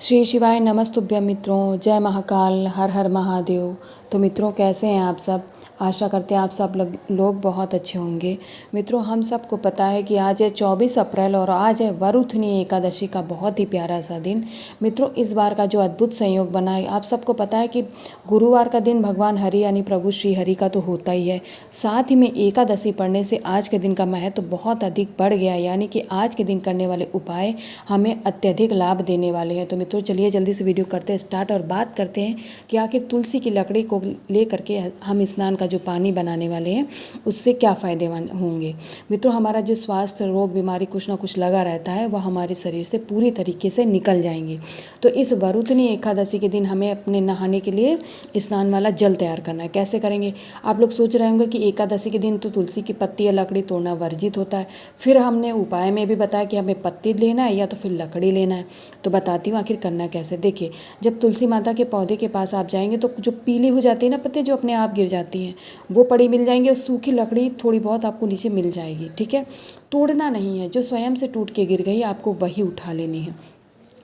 श्री शिवाय नमस्तुभ्यं मित्रों, जय महाकाल, हर हर महादेव। तो मित्रों, कैसे हैं आप सब? आशा करते हैं आप सब लोग बहुत अच्छे होंगे। मित्रों, हम सबको पता है कि आज है 24 अप्रैल और आज है वरुथनी एकादशी का बहुत ही प्यारा सा दिन। मित्रों, इस बार का जो अद्भुत संयोग बना है, आप सबको पता है कि गुरुवार का दिन भगवान हरि यानी प्रभु श्री हरि का तो होता ही है। साथ ही में एकादशी पढ़ने से आज के दिन का महत्व तो बहुत अधिक बढ़ गया, यानी कि आज के दिन करने वाले उपाय हमें अत्यधिक लाभ देने वाले हैं। तो मित्रों, चलिए जल्दी से वीडियो करते हैं स्टार्ट और बात करते हैं कि आखिर तुलसी की लकड़ी को ले करके हम स्नान का जो पानी बनाने वाले हैं उससे क्या फ़ायदे होंगे। मित्रों, हमारा जो स्वास्थ्य रोग बीमारी कुछ ना कुछ लगा रहता है वह हमारे शरीर से पूरी तरीके से निकल जाएंगे। तो इस वरुथनी एकादशी के दिन हमें अपने नहाने के लिए स्नान वाला जल तैयार करना है। कैसे करेंगे? आप लोग सोच रहे होंगे कि एकादशी के दिन तो तुलसी की पत्ती या लकड़ी तोड़ना वर्जित होता है। फिर हमने उपाय में भी बताया कि हमें पत्ती लेना है या तो फिर लकड़ी लेना है। तो बताती हूँ आखिर करना कैसे। देखिए, जब तुलसी माता के पौधे के पास आप जाएंगे तो जो पीली हो जाती है ना पत्ती, जो अपने आप गिर जाती हैं, वो पड़ी मिल जाएंगी और सूखी लकड़ी थोड़ी बहुत आपको नीचे मिल जाएगी। ठीक है, तोड़ना नहीं है, जो स्वयं से टूट के गिर गई आपको वही उठा लेनी है।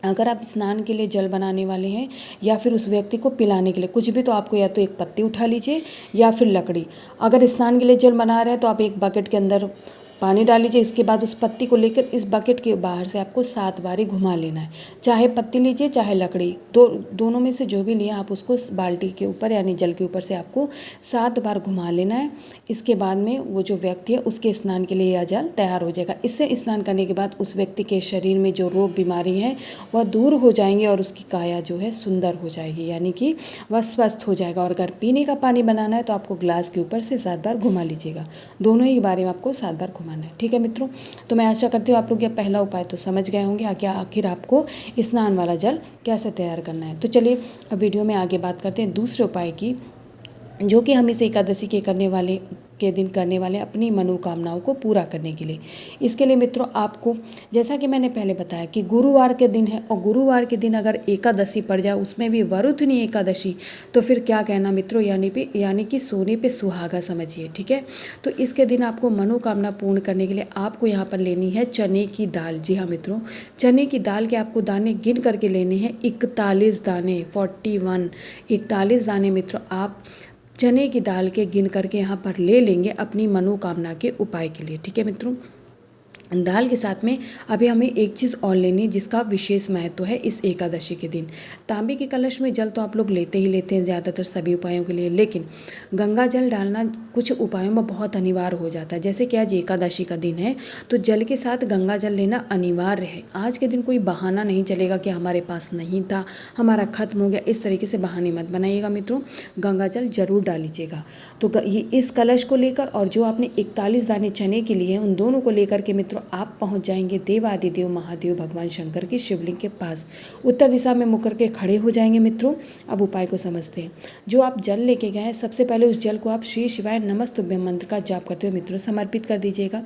अगर आप स्नान के लिए जल बनाने वाले हैं या फिर उस व्यक्ति को पिलाने के लिए कुछ भी, तो आपको या तो एक पत्ती उठा लीजिए या फिर लकड़ी। अगर स्नान के लिए जल बना रहे हैं तो आप एक बकेट के अंदर पानी डाल लीजिए। इसके बाद उस पत्ती को लेकर इस बकेट के बाहर से आपको 7 बारी घुमा लेना है। चाहे पत्ती लीजिए चाहे लकड़ी, दोनों में से जो भी लिए आप उसको बाल्टी के ऊपर यानी जल के ऊपर से आपको 7 बार घुमा लेना है। इसके बाद में वो जो व्यक्ति है उसके स्नान के लिए यह जल तैयार हो जाएगा। इससे स्नान करने के बाद उस व्यक्ति के शरीर में जो रोग बीमारी है वह दूर हो जाएंगे और उसकी काया जो है सुंदर हो जाएगी, यानी कि वह स्वस्थ हो जाएगा। और अगर पीने का पानी बनाना है तो आपको ग्लास के ऊपर से 7 बार घुमा लीजिएगा। दोनों ही बारे में आपको 7 बार घुमाना है। ठीक है मित्रों, तो मैं आशा करती हूँ आप लोग यह पहला उपाय तो समझ गए होंगे क्या आखिर आपको स्नान वाला जल कैसे तैयार करना है। तो चलिए अब वीडियो में आगे बात करते हैं दूसरे उपाय की, जो कि हम इस एकादशी के दिन करने वाले अपनी मनोकामनाओं को पूरा करने के लिए। इसके लिए मित्रों, आपको जैसा कि मैंने पहले बताया कि गुरुवार के दिन है और गुरुवार के दिन अगर एकादशी पड़ जाए, उसमें भी वरुथनी एकादशी, तो फिर क्या कहना मित्रों, यानी कि सोने पे सुहागा समझिए। ठीक है, तो इसके दिन आपको मनोकामना पूर्ण करने के लिए आपको यहाँ पर लेनी है चने की दाल। जी हाँ मित्रों, चने की दाल के आपको दाने गिन करके लेने हैं 41 दाने, 41 दाने मित्रों आप चने की दाल के गिन करके यहाँ पर ले लेंगे अपनी मनोकामना के उपाय के लिए। ठीक है मित्रों, दाल के साथ में अभी हमें एक चीज़ और लेनी है जिसका विशेष महत्व है इस एकादशी के दिन। तांबे के कलश में जल तो आप लोग लेते ही लेते हैं ज़्यादातर सभी उपायों के लिए, लेकिन गंगा जल डालना कुछ उपायों में बहुत अनिवार्य हो जाता है। जैसे कि आज एकादशी का दिन है तो जल के साथ गंगा जल लेना अनिवार्य है। आज के दिन कोई बहाना नहीं चलेगा कि हमारे पास नहीं था, हमारा खत्म हो गया, इस तरीके से बहाने मत बनाइएगा मित्रों। गंगा जल जरूर डालीजिएगा। तो ये इस कलश को लेकर और जो आपने 41 दाने चने के लिए हैं उन दोनों को लेकर के मित्रों आप पहुंच जाएंगे देवादिदेव महादेव भगवान शंकर की शिवलिंग के पास। उत्तर दिशा में मुकर के खड़े हो जाएंगे मित्रों। अब उपाय को समझते हैं। जो आप जल लेके गए हैं, सबसे पहले उस जल को आप श्री शिवाय नमस्तुभ्यं मंत्र का जाप करते हुए मित्रों समर्पित कर दीजिएगा।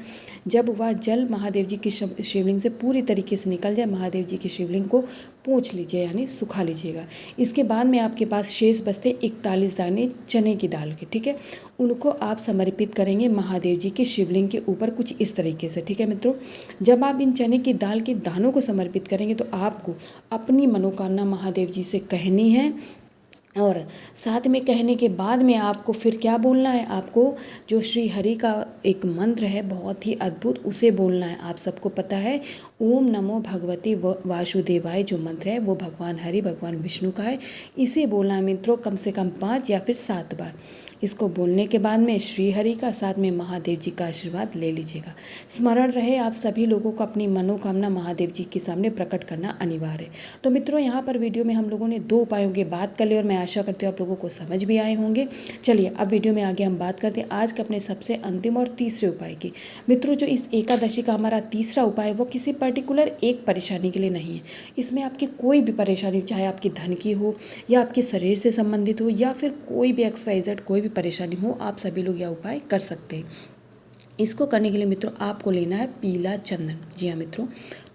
जब वह जल महादेव जी की शिवलिंग से पूरी तरीके से निकल जाए, महादेव जी की शिवलिंग को पोंछ लीजिए यानी सुखा लीजिएगा। इसके बाद में आपके पास शेष बचते 41 दाने चने की दाल के। ठीक है, उनको आप समर्पित करेंगे महादेव जी के शिवलिंग के ऊपर कुछ इस तरीके से। ठीक है मित्रों, जब आप इन चने की दाल के दानों को समर्पित करेंगे तो आपको अपनी मनोकामना महादेव जी से कहनी है। और साथ में कहने के बाद में आपको फिर क्या बोलना है, आपको जो श्री हरि का एक मंत्र है बहुत ही अद्भुत, उसे बोलना है। आप सबको पता है ओम नमो भगवते वासुदेवाय जो मंत्र है वो भगवान हरि भगवान विष्णु का है। इसे बोलना है मित्रों कम से कम 5 या फिर 7 बार। इसको बोलने के बाद में श्री हरि का साथ में महादेव जी का आशीर्वाद ले लीजिएगा। स्मरण रहे आप सभी लोगों को अपनी मनोकामना महादेव जी के सामने प्रकट करना अनिवार्य है। तो मित्रों, यहाँ पर वीडियो में हम लोगों ने 2 उपायों की बात कर ली और मैं आशा करती हूँ आप लोगों को समझ भी आए होंगे। चलिए अब वीडियो में आगे हम बात करते हैं आज के अपने सबसे अंतिम और तीसरे उपाय की। मित्रों, जो इस एकादशी का हमारा तीसरा उपाय है वो किसी पर्टिकुलर एक परेशानी के लिए नहीं है। इसमें आपकी कोई भी परेशानी, चाहे आपकी धन की हो या आपके शरीर से संबंधित हो या फिर कोई भी XYZ कोई भी परेशानी हो, आप सभी लोग यह उपाय कर सकते हैं। इसको करने के लिए मित्रों आपको लेना है पीला चंदन। जी हाँ मित्रों,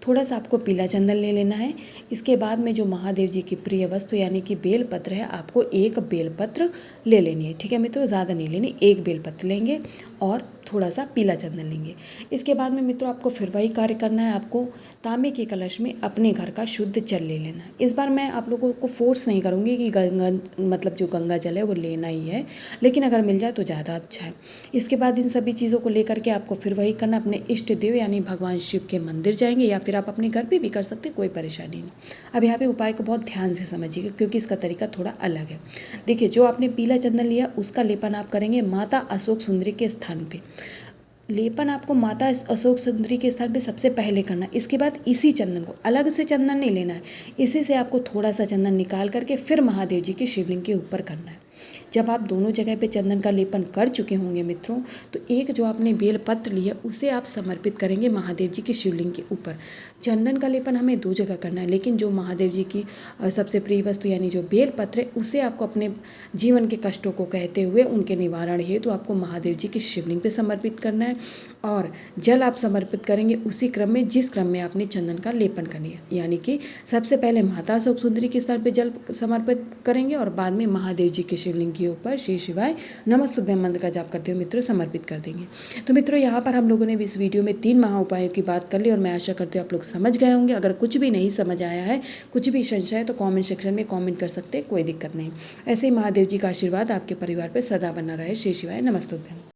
थोड़ा सा आपको पीला चंदन ले लेना है। इसके बाद में जो महादेव जी की प्रिय वस्तु यानी कि बेलपत्र है, आपको एक बेलपत्र ले लेनी है। ठीक है मित्रों, ज़्यादा नहीं लेनी, एक बेलपत्र लेंगे और थोड़ा सा पीला चंदन लेंगे। इसके बाद में मित्रों आपको फिर वही कार्य करना है। आपको तांबे के कलश में अपने घर का शुद्ध जल ले लेना है। इस बार मैं आप लोगों को फोर्स नहीं करूँगी कि गंगा मतलब जो गंगा जल है वो लेना ही है, लेकिन अगर मिल जाए तो ज़्यादा अच्छा है। इसके बाद इन सभी चीज़ों को लेकर के आपको फिर वही करना, अपने इष्ट देव यानी भगवान शिव के मंदिर जाएंगे या फिर आप अपने घर पे भी कर सकते, कोई परेशानी नहीं। अब यहाँ पे उपाय को बहुत ध्यान से समझिएगा क्योंकि इसका तरीका थोड़ा अलग है। देखिए, जो आपने पीला चंदन लिया उसका लेपन आप करेंगे माता अशोक सुंदरी के स्थान पे। लेपन आपको माता अशोक सुंदरी के स्थान पे सबसे पहले करना है। इसके बाद इसी चंदन को, अलग से चंदन नहीं लेना है, इसी से आपको थोड़ा सा चंदन निकाल करके फिर महादेव जी के शिवलिंग के ऊपर करना है। जब आप दोनों जगह पे चंदन का लेपन कर चुके होंगे मित्रों, तो एक जो आपने बेलपत्र लिया उसे आप समर्पित करेंगे महादेव जी के शिवलिंग के ऊपर। चंदन का लेपन हमें दो जगह करना है, लेकिन जो महादेव जी की सबसे प्रिय वस्तु यानी जो बेलपत्र है उसे आपको अपने जीवन के कष्टों को कहते हुए उनके निवारण हेतु आपको महादेव जी के शिवलिंग पे समर्पित करना है। और जल आप समर्पित करेंगे उसी क्रम में जिस क्रम में आपने चंदन का लेपन करनी है, यानी कि सबसे पहले माता अशोक सुंदरी के स्थान पे जल समर्पित करेंगे और बाद में महादेव जी के शिवलिंग के ऊपर श्री शिवाय नमस्तुभ्यम मंत्र का जाप करते हुए मित्रों समर्पित कर देंगे। तो मित्रों, यहाँ पर हम लोगों ने भी इस वीडियो में 3 महा उपायों की बात कर ली और मैं आशा करती हूँ आप लोग समझ गए होंगे। अगर कुछ भी नहीं समझ आया है, कुछ भी संशय है, तो कमेंट सेक्शन में कमेंट कर सकते हैं, कोई दिक्कत नहीं। ऐसे ही महादेव जी का आशीर्वाद आपके परिवार पर सदा बना रहे। श्री शिवाय नमस्तुभ्यम।